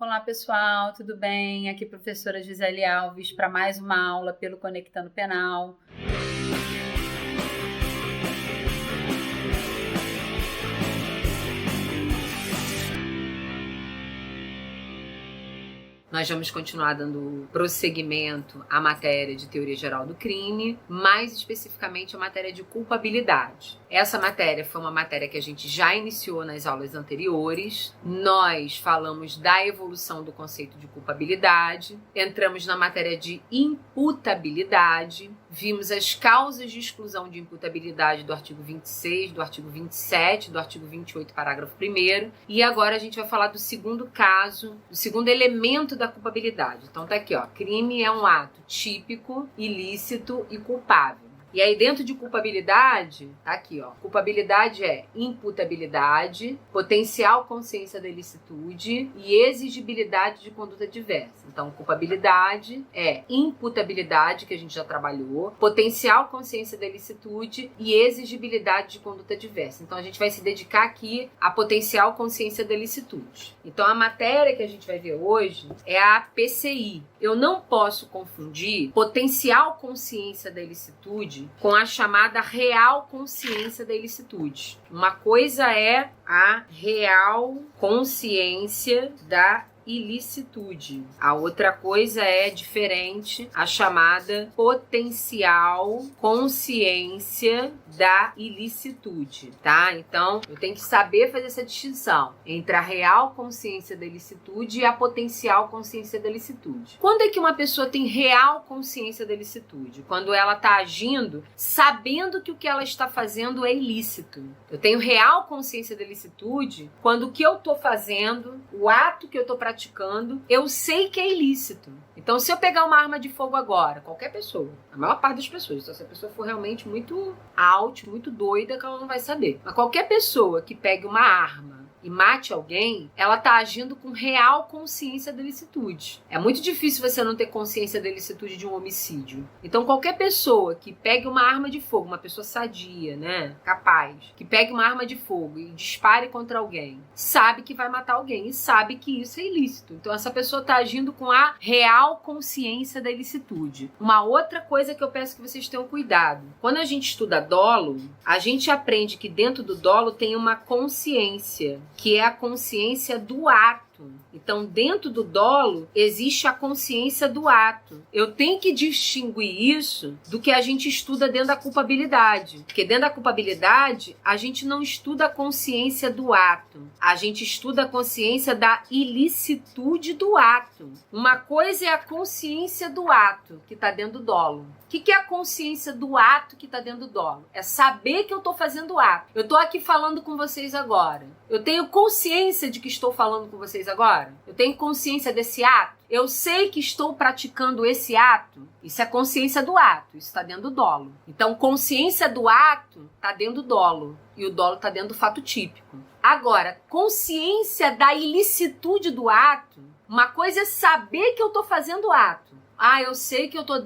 Olá pessoal, tudo bem? Aqui é a professora Gisele Alves para mais uma aula pelo Conectando Penal. Nós vamos continuar dando prosseguimento à matéria de Teoria Geral do Crime, mais especificamente a matéria de culpabilidade. Essa matéria foi uma matéria que a gente já iniciou nas aulas anteriores. Nós falamos da evolução do conceito de culpabilidade, entramos na matéria de imputabilidade, vimos as causas de exclusão de imputabilidade do artigo 26, do artigo 27, do artigo 28, parágrafo 1º, e agora a gente vai falar do segundo caso, do segundo elemento da culpabilidade. Então tá aqui, ó, crime é um ato típico, ilícito e culpável. E aí dentro de culpabilidade, tá aqui, ó, culpabilidade é imputabilidade, potencial consciência da ilicitude e exigibilidade de conduta diversa. Então culpabilidade é imputabilidade, que a gente já trabalhou, potencial consciência da ilicitude e exigibilidade de conduta diversa. Então a gente vai se dedicar aqui à potencial consciência da ilicitude. Então a matéria que a gente vai ver hoje é a PCI. Eu não posso confundir potencial consciência da ilicitude com a chamada real consciência da ilicitude. Uma coisa é a real consciência da ilicitude. A outra coisa é diferente, a chamada potencial consciência da ilicitude, tá? Então, eu tenho que saber fazer essa distinção entre a real consciência da ilicitude e a potencial consciência da ilicitude. Quando é que uma pessoa tem real consciência da ilicitude? Quando ela está agindo sabendo que o que ela está fazendo é ilícito. Eu tenho real consciência da ilicitude quando o que eu estou fazendo, o ato que eu estou praticando, eu sei que é ilícito. Então, se eu pegar uma arma de fogo agora, qualquer pessoa, a maior parte das pessoas, então, se a pessoa for realmente muito muito doida, que ela não vai saber. Mas qualquer pessoa que pegue uma arma e mate alguém, ela tá agindo com real consciência da ilicitude. É muito difícil você não ter consciência da ilicitude de um homicídio. Então, qualquer pessoa que pegue uma arma de fogo, uma pessoa sadia, né, capaz, que pegue uma arma de fogo e dispare contra alguém, sabe que vai matar alguém e sabe que isso é ilícito. Então, essa pessoa tá agindo com a real consciência da ilicitude. Uma outra coisa que eu peço que vocês tenham cuidado. Quando a gente estuda dolo, a gente aprende que dentro do dolo tem uma consciência, que é a consciência do ato. Então, dentro do dolo, existe a consciência do ato. Eu tenho que distinguir isso do que a gente estuda dentro da culpabilidade. Porque dentro da culpabilidade, a gente não estuda a consciência do ato. A gente estuda a consciência da ilicitude do ato. Uma coisa é a consciência do ato, que está dentro do dolo. O que é a consciência do ato que está dentro do dolo? É saber que eu estou fazendo o ato. Eu estou aqui falando com vocês agora. Eu tenho consciência de que estou falando com vocês agora? Eu tenho consciência desse ato? Eu sei que estou praticando esse ato? Isso é consciência do ato, isso está dentro do dolo. Então, consciência do ato está dentro do dolo. E o dolo está dentro do fato típico. Agora, consciência da ilicitude do ato, uma coisa é saber que eu estou fazendo o ato. Eu sei que eu estou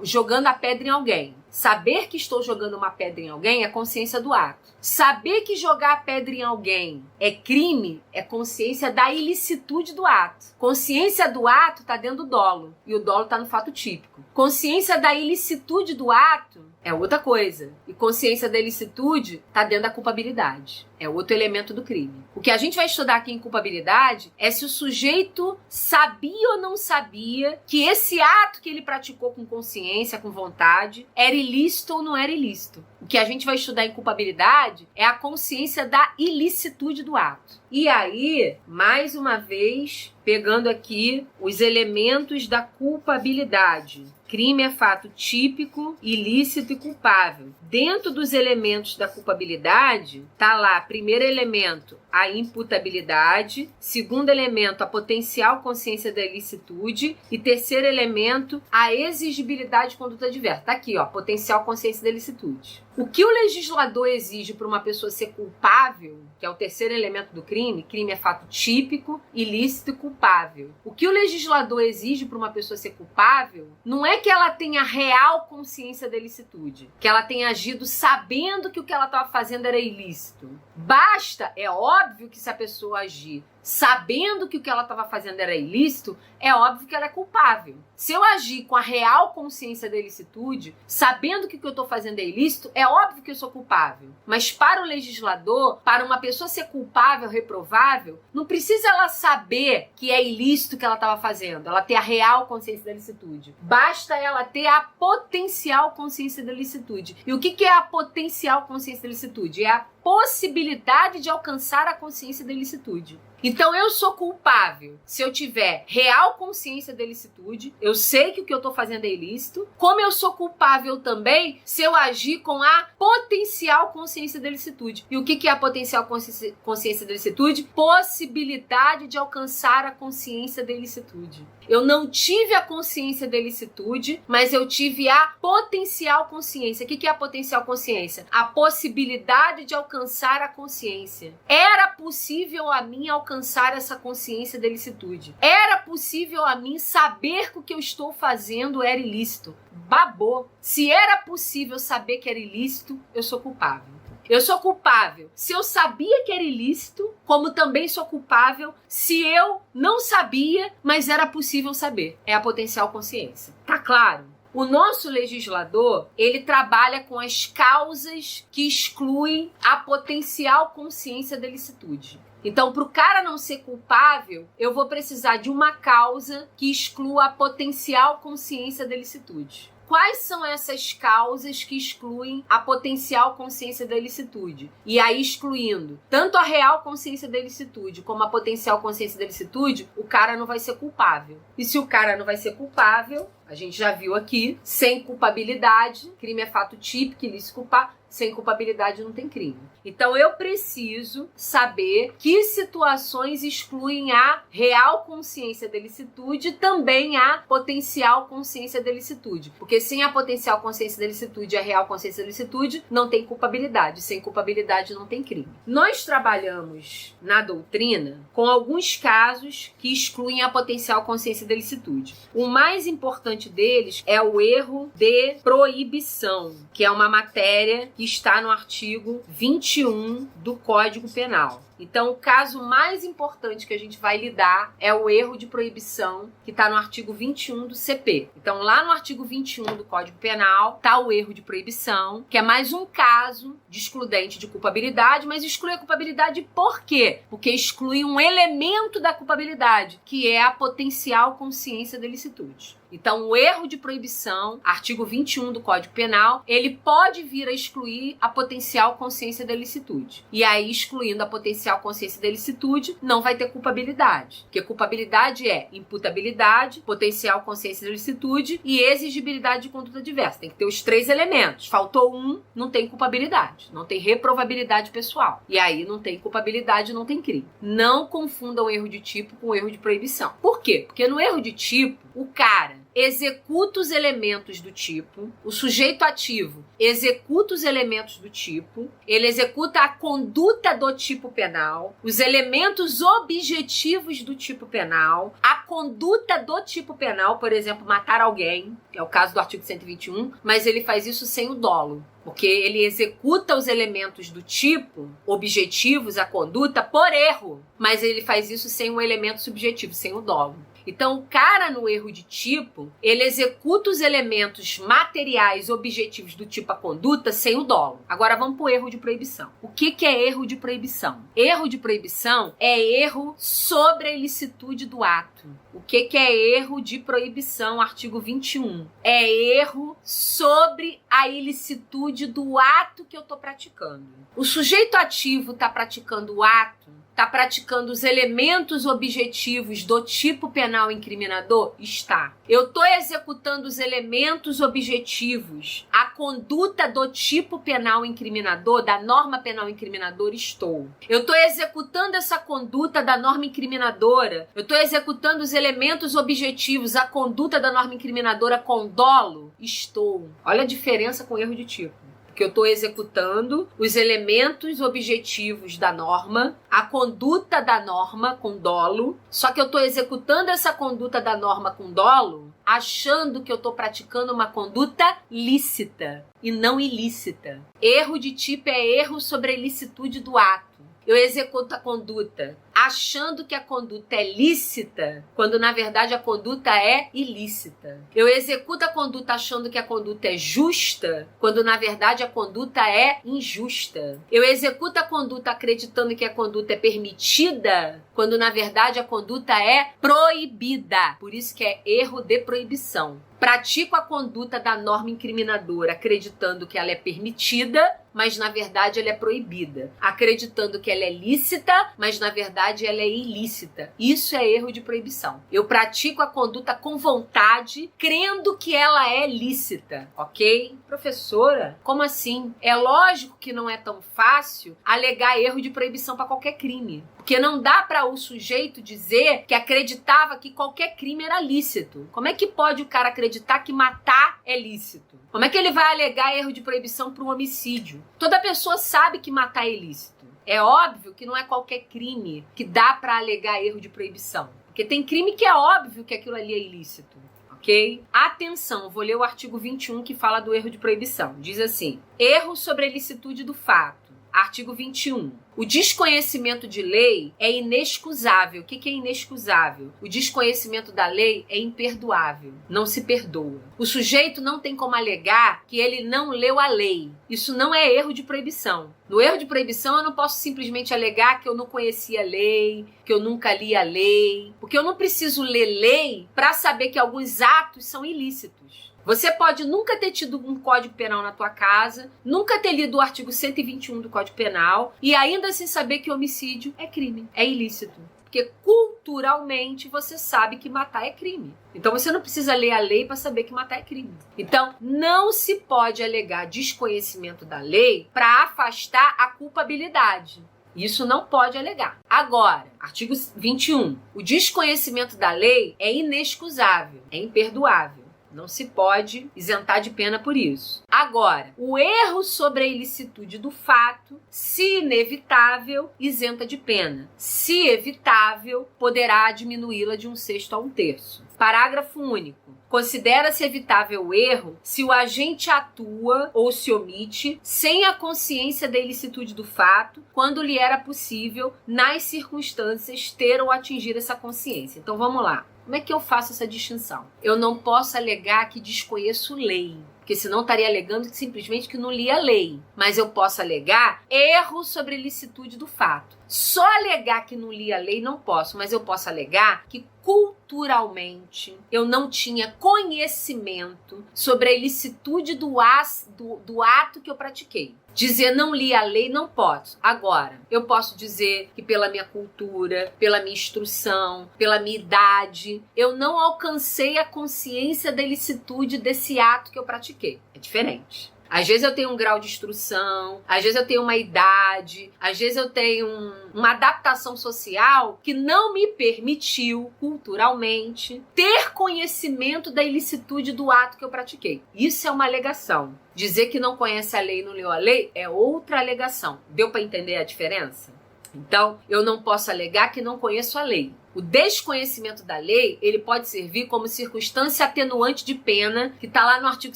jogando a pedra em alguém. Saber que estou jogando uma pedra em alguém é consciência do ato. Saber que jogar a pedra em alguém é crime é consciência da ilicitude do ato. Consciência do ato está dentro do dolo. E o dolo está no fato típico. Consciência da ilicitude do ato é outra coisa. E consciência da ilicitude está dentro da culpabilidade. É outro elemento do crime. O que a gente vai estudar aqui em culpabilidade é se o sujeito sabia ou não sabia que esse ato que ele praticou com consciência, com vontade, era ilícito ou não era ilícito. O que a gente vai estudar em culpabilidade é a consciência da ilicitude do ato. E aí, mais uma vez, pegando aqui os elementos da culpabilidade. Crime é fato típico, ilícito e culpável. Dentro dos elementos da culpabilidade, tá lá, primeiro elemento, a imputabilidade, segundo elemento, a potencial consciência da ilicitude e terceiro elemento, a exigibilidade de conduta diversa. Tá aqui, ó, potencial consciência da ilicitude. O que o legislador exige para uma pessoa ser culpável, que é o terceiro elemento do crime é fato típico, ilícito e culpável. O que o legislador exige para uma pessoa ser culpável não é que ela tenha real consciência da ilicitude, que ela tenha agido sabendo que o que ela estava fazendo era ilícito. Basta, é óbvio que se a pessoa agir sabendo que o que ela estava fazendo era ilícito, é óbvio que ela é culpável. Se eu agir com a real consciência da ilicitude, sabendo que o que eu estou fazendo é ilícito, é óbvio que eu sou culpável. Mas para o legislador, para uma pessoa ser culpável, reprovável, não precisa ela saber que é ilícito o que ela estava fazendo, ela ter a real consciência da ilicitude. Basta ela ter a potencial consciência da ilicitude. E o que é a potencial consciência da ilicitude? É a possibilidade de alcançar a consciência da ilicitude. Então eu sou culpável se eu tiver real consciência da ilicitude, eu sei que o que eu estou fazendo é ilícito, como eu sou culpável também se eu agir com a potencial consciência da ilicitude. E o que é a potencial consciência da ilicitude? Possibilidade de alcançar a consciência da ilicitude. Eu não tive a consciência da ilicitude, mas eu tive a potencial consciência. O que é a potencial consciência? A possibilidade de alcançar a consciência. Era possível a mim alcançar essa consciência da ilicitude. Era possível a mim saber que o que eu estou fazendo era ilícito. Babou. Se era possível saber que era ilícito, eu sou culpável. Eu sou culpável se eu sabia que era ilícito, como também sou culpável se eu não sabia, mas era possível saber. É a potencial consciência. Tá claro? O nosso legislador, ele trabalha com as causas que excluem a potencial consciência da ilicitude. Então, para o cara não ser culpável, eu vou precisar de uma causa que exclua a potencial consciência da ilicitude. Quais são essas causas que excluem a potencial consciência da ilicitude? E aí, excluindo tanto a real consciência da ilicitude como a potencial consciência da ilicitude, o cara não vai ser culpável. E se o cara não vai ser culpável, a gente já viu aqui, sem culpabilidade, crime é fato típico, ilícito culpar, sem culpabilidade não tem crime. Então eu preciso saber que situações excluem a real consciência da ilicitude e também a potencial consciência da ilicitude. Porque sem a potencial consciência da ilicitude e a real consciência da ilicitude, não tem culpabilidade. Sem culpabilidade não tem crime. Nós trabalhamos na doutrina com alguns casos que excluem a potencial consciência da ilicitude. O mais importante deles é o erro de proibição, que é uma matéria que está no artigo 21 do Código Penal. Então, o caso mais importante que a gente vai lidar é o erro de proibição, que está no artigo 21 do CP. Então, lá no artigo 21 do Código Penal, está o erro de proibição, que é mais um caso de excludente de culpabilidade, mas exclui a culpabilidade por quê? Porque exclui um elemento da culpabilidade, que é a potencial consciência da ilicitude. Então, o erro de proibição, artigo 21 do Código Penal, ele pode vir a excluir a potencial consciência da ilicitude. E aí, excluindo a potencial consciência da ilicitude, não vai ter culpabilidade. Porque culpabilidade é imputabilidade, potencial consciência da ilicitude e exigibilidade de conduta diversa. Tem que ter os três elementos. Faltou um, não tem culpabilidade. Não tem reprovabilidade pessoal. E aí, não tem culpabilidade, não tem crime. Não confundam erro de tipo com erro de proibição. Por quê? Porque no erro de tipo, o cara executa os elementos do tipo, o sujeito ativo executa os elementos do tipo, ele executa a conduta do tipo penal, os elementos objetivos do tipo penal, a conduta do tipo penal, por exemplo, matar alguém, é o caso do artigo 121, mas ele faz isso sem o dolo. Porque ele executa os elementos do tipo, objetivos, a conduta, por erro. Mas ele faz isso sem um elemento subjetivo, sem o dolo. Então, o cara no erro de tipo, ele executa os elementos materiais objetivos do tipo a conduta sem o dolo. Agora vamos para o erro de proibição. O que é erro de proibição? Erro de proibição é erro sobre a ilicitude do ato. O que é erro de proibição? Artigo 21. É erro sobre a ilicitude do ato que eu estou praticando. O sujeito ativo está praticando o ato, está praticando os elementos objetivos do tipo penal incriminador? Está. Eu estou executando os elementos objetivos, a conduta do tipo penal incriminador, da norma penal incriminadora? Estou. Eu estou executando essa conduta da norma incriminadora, eu estou executando os elementos objetivos, a conduta da norma incriminadora com dolo? Estou. Olha a diferença com erro de tipo. Que eu estou executando os elementos objetivos da norma, a conduta da norma com dolo, só que eu estou executando essa conduta da norma com dolo, achando que eu estou praticando uma conduta lícita e não ilícita. Erro de tipo é erro sobre a ilicitude do ato. Eu executo a conduta achando que a conduta é lícita, quando na verdade a conduta é ilícita. Eu executo a conduta achando que a conduta é justa, quando na verdade a conduta é injusta. Eu executo a conduta acreditando que a conduta é permitida, quando na verdade a conduta é proibida. Por isso que é erro de proibição. Pratico a conduta da norma incriminadora acreditando que ela é permitida, mas na verdade ela é proibida. Acreditando que ela é lícita, mas na verdade ela é ilícita. Isso é erro de proibição. Eu pratico a conduta com vontade, crendo que ela é lícita, ok? Professora, como assim? É lógico que não é tão fácil alegar erro de proibição para qualquer crime. Porque não dá para o sujeito dizer que acreditava que qualquer crime era lícito. Como é que pode o cara acreditar que matar é lícito? Como é que ele vai alegar erro de proibição para um homicídio? Toda pessoa sabe que matar é ilícito. É óbvio que não é qualquer crime que dá para alegar erro de proibição. Porque tem crime que é óbvio que aquilo ali é ilícito. Ok? Atenção, vou ler o artigo 21 que fala do erro de proibição. Diz assim: erro sobre a ilicitude do fato. Artigo 21. O desconhecimento de lei é inexcusável. O que é inexcusável? O desconhecimento da lei é imperdoável. Não se perdoa. O sujeito não tem como alegar que ele não leu a lei. Isso não é erro de proibição. No erro de proibição, eu não posso simplesmente alegar que eu não conhecia a lei, que eu nunca li a lei. Porque eu não preciso ler lei para saber que alguns atos são ilícitos. Você pode nunca ter tido um Código Penal na tua casa, nunca ter lido o artigo 121 do Código Penal e ainda assim saber que homicídio é crime, é ilícito. Porque culturalmente você sabe que matar é crime. Então você não precisa ler a lei para saber que matar é crime. Então não se pode alegar desconhecimento da lei para afastar a culpabilidade. Isso não pode alegar. Agora, artigo 21. O desconhecimento da lei é inexcusável, é imperdoável. Não se pode isentar de pena por isso. Agora, o erro sobre a ilicitude do fato, se inevitável, isenta de pena. Se evitável, poderá diminuí-la de 1/6 a 1/3. Parágrafo único. Considera-se evitável o erro se o agente atua ou se omite sem a consciência da ilicitude do fato, quando lhe era possível, nas circunstâncias, ter ou atingir essa consciência. Então vamos lá. Como é que eu faço essa distinção? Eu não posso alegar que desconheço lei, porque senão estaria alegando que simplesmente que não li a lei. Mas eu posso alegar erro sobre a ilicitude do fato. Só alegar que não li a lei não posso, mas eu posso alegar que culturalmente eu não tinha conhecimento sobre a ilicitude do ato que eu pratiquei. Dizer não li a lei não posso. Agora, eu posso dizer que pela minha cultura, pela minha instrução, pela minha idade, eu não alcancei a consciência da ilicitude desse ato que eu pratiquei. É diferente. Às vezes eu tenho um grau de instrução, às vezes eu tenho uma idade, às vezes eu tenho uma adaptação social que não me permitiu, culturalmente, ter conhecimento da ilicitude do ato que eu pratiquei. Isso é uma alegação. Dizer que não conhece a lei e não leu a lei é outra alegação. Deu para entender a diferença? Então, eu não posso alegar que não conheço a lei. O desconhecimento da lei, ele pode servir como circunstância atenuante de pena, que está lá no artigo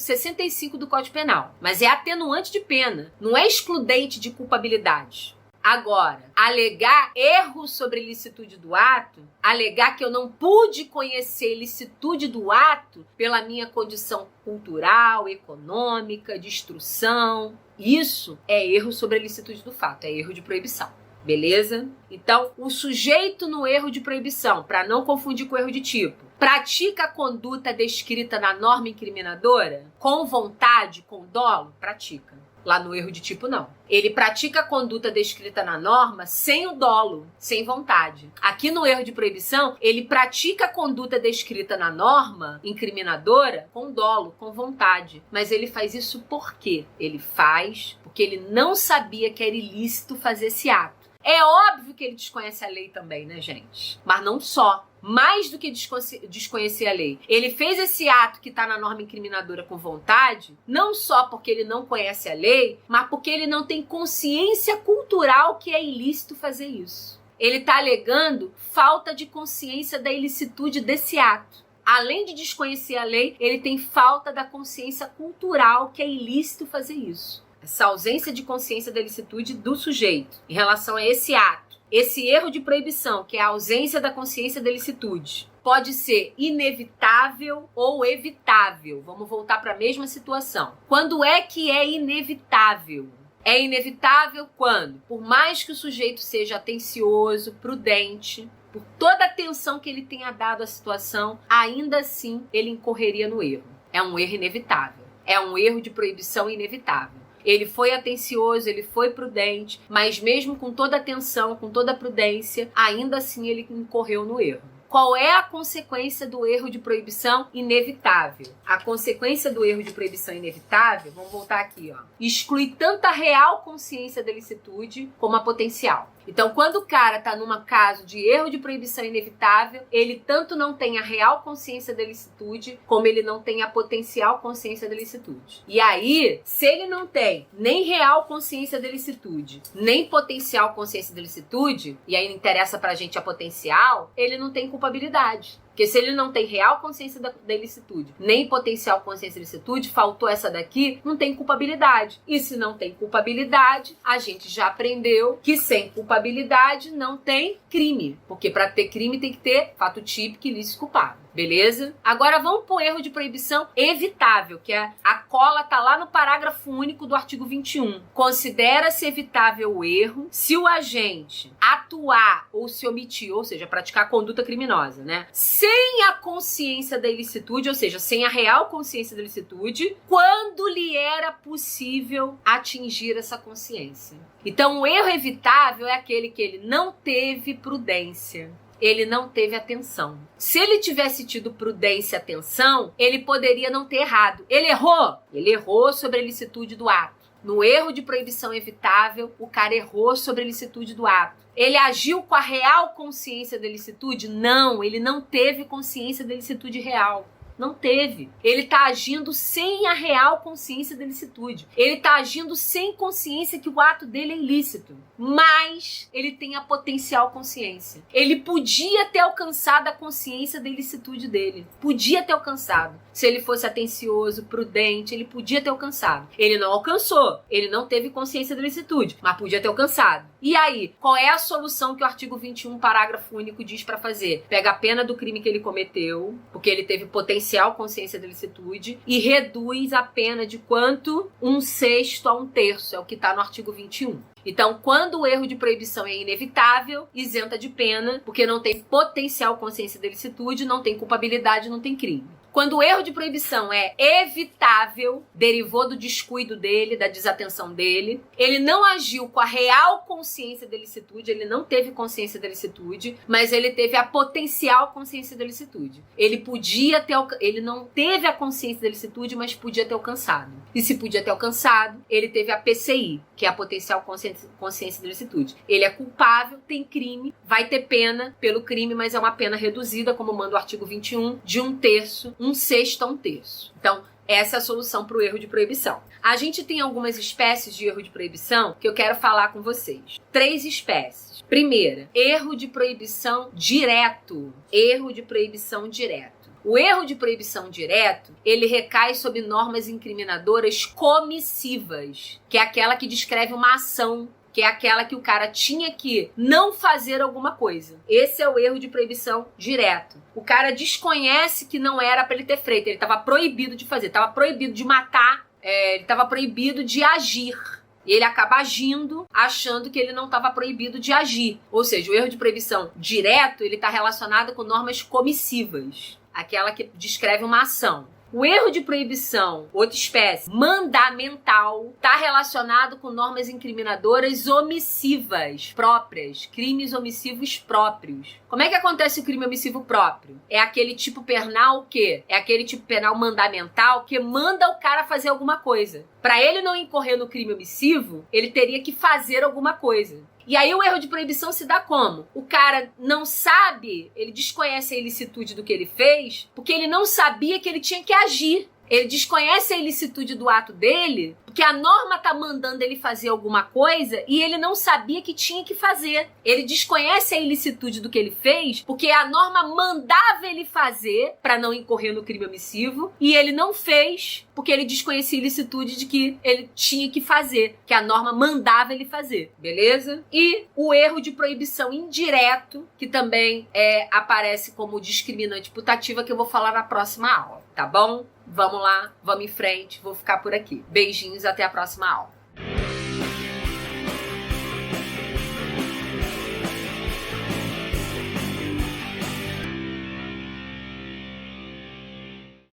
65 do Código Penal. Mas é atenuante de pena, não é excludente de culpabilidade. Agora, alegar erro sobre a ilicitude do ato, alegar que eu não pude conhecer a ilicitude do ato pela minha condição cultural, econômica, de instrução, isso é erro sobre a ilicitude do fato, é erro de proibição. Beleza? Então, o sujeito no erro de proibição, para não confundir com erro de tipo, pratica a conduta descrita na norma incriminadora com vontade, com dolo? Pratica. Lá no erro de tipo, não. Ele pratica a conduta descrita na norma sem o dolo, sem vontade. Aqui no erro de proibição, ele pratica a conduta descrita na norma incriminadora com dolo, com vontade. Mas ele faz isso por quê? Ele faz porque ele não sabia que era ilícito fazer esse ato. É óbvio que ele desconhece a lei também, né, gente? Mas não só. Mais do que desconhecer a lei. Ele fez esse ato que está na norma incriminadora com vontade, não só porque ele não conhece a lei, mas porque ele não tem consciência cultural que é ilícito fazer isso. Ele está alegando falta de consciência da ilicitude desse ato. Além de desconhecer a lei, ele tem falta da consciência cultural que é ilícito fazer isso. Essa ausência de consciência da ilicitude do sujeito em relação a esse ato. esse erro de proibição, que é a ausência da consciência da ilicitude, pode ser inevitável ou evitável. Vamos voltar para a mesma situação. Quando é que é inevitável? É inevitável quando, por mais que o sujeito seja atencioso, prudente, por toda a atenção que ele tenha dado à situação, ainda assim ele incorreria no erro. É um erro inevitável. É um erro de proibição inevitável. Ele foi atencioso, ele foi prudente, mas mesmo com toda a atenção, com toda a prudência, ainda assim ele incorreu no erro. Qual é a consequência do erro de proibição inevitável? A consequência do erro de proibição inevitável, vamos voltar aqui, ó, exclui tanto a real consciência da ilicitude como a potencial. Então, quando o cara está num caso de erro de proibição inevitável, ele tanto não tem a real consciência da ilicitude, como ele não tem a potencial consciência da ilicitude. E aí, se ele não tem nem real consciência da ilicitude, nem potencial consciência da ilicitude, e aí interessa pra gente a potencial, ele não tem culpabilidade. Porque se ele não tem real consciência da ilicitude, nem potencial consciência da ilicitude, faltou essa daqui, não tem culpabilidade. E se não tem culpabilidade, a gente já aprendeu que sem culpabilidade não tem crime. Porque para ter crime tem que ter fato típico, ilícito, culpável. Beleza? Agora vamos pro erro de proibição evitável, que é a cola tá lá no parágrafo único do artigo 21. Considera-se evitável o erro se o agente atuar ou se omitir, ou seja, praticar conduta criminosa, né? Sem a consciência da ilicitude, ou seja, sem a real consciência da ilicitude, quando lhe era possível atingir essa consciência. Então, o erro evitável é aquele que ele não teve prudência. Ele não teve atenção. Se ele tivesse tido prudência e atenção, ele poderia não ter errado. Ele errou? Ele errou sobre a ilicitude do ato. No erro de proibição evitável, o cara errou sobre a ilicitude do ato. Ele agiu com a real consciência da ilicitude? Não, ele não teve consciência da ilicitude real. Não teve. Ele está agindo sem a real consciência da ilicitude. Ele está agindo sem consciência que o ato dele é ilícito. Mas ele tem a potencial consciência. Ele podia ter alcançado a consciência da ilicitude dele. Podia ter alcançado. Se ele fosse atencioso, prudente, ele podia ter alcançado. Ele não alcançou. Ele não teve consciência da ilicitude, mas podia ter alcançado. E aí, qual é a solução que o artigo 21, parágrafo único, diz para fazer? Pega a pena do crime que ele cometeu, porque ele teve potencial consciência da ilicitude, e reduz a pena de quanto? 1/6 a 1/3, é o que está no artigo 21. Então, quando o erro de proibição é inevitável, isenta de pena, porque não tem potencial consciência da ilicitude, não tem culpabilidade, não tem crime. Quando o erro de proibição é evitável, derivou do descuido dele, da desatenção dele, ele não agiu com a real consciência da ilicitude, ele não teve consciência da ilicitude, mas ele teve a potencial consciência da ilicitude. Ele não teve a consciência da ilicitude, mas podia ter alcançado. E se podia ter alcançado, ele teve a PCI, que é a potencial consciência da ilicitude. Ele é culpável, tem crime, vai ter pena pelo crime, mas é uma pena reduzida, como manda o artigo 21, de 1/3, 1/6 a 1/3. Então, essa é a solução para o erro de proibição. A gente tem algumas espécies de erro de proibição que eu quero falar com vocês. 3 espécies. Primeira, erro de proibição direto. Erro de proibição direto. O erro de proibição direto, ele recai sobre normas incriminadoras comissivas, que é aquela que descreve uma ação, que é aquela que o cara tinha que não fazer alguma coisa. Esse é o erro de proibição direto. O cara desconhece que não era para ele ter feito, ele estava proibido de fazer, estava proibido de matar, ele estava proibido de agir. E ele acaba agindo, achando que ele não estava proibido de agir. Ou seja, o erro de proibição direto, ele está relacionado com normas comissivas, aquela que descreve uma ação. O erro de proibição, outra espécie, mandamental, está relacionado com normas incriminadoras omissivas próprias, crimes omissivos próprios. Como é que acontece o crime omissivo próprio? É aquele tipo penal que? É aquele tipo penal mandamental que manda o cara fazer alguma coisa. Para ele não incorrer no crime omissivo, ele teria que fazer alguma coisa. E aí o erro de proibição se dá como? O cara não sabe, ele desconhece a ilicitude do que ele fez, porque ele não sabia que ele tinha que agir. Ele desconhece a ilicitude do ato dele, porque a norma tá mandando ele fazer alguma coisa e ele não sabia que tinha que fazer. Ele desconhece a ilicitude do que ele fez, porque a norma mandava ele fazer para não incorrer no crime omissivo, e ele não fez porque ele desconhecia a ilicitude de que ele tinha que fazer, que a norma mandava ele fazer, beleza? E o erro de proibição indireto, que também aparece como discriminante putativa, que eu vou falar na próxima aula, tá bom? Vamos lá, vamos em frente, vou ficar por aqui. Beijinhos, até a próxima aula.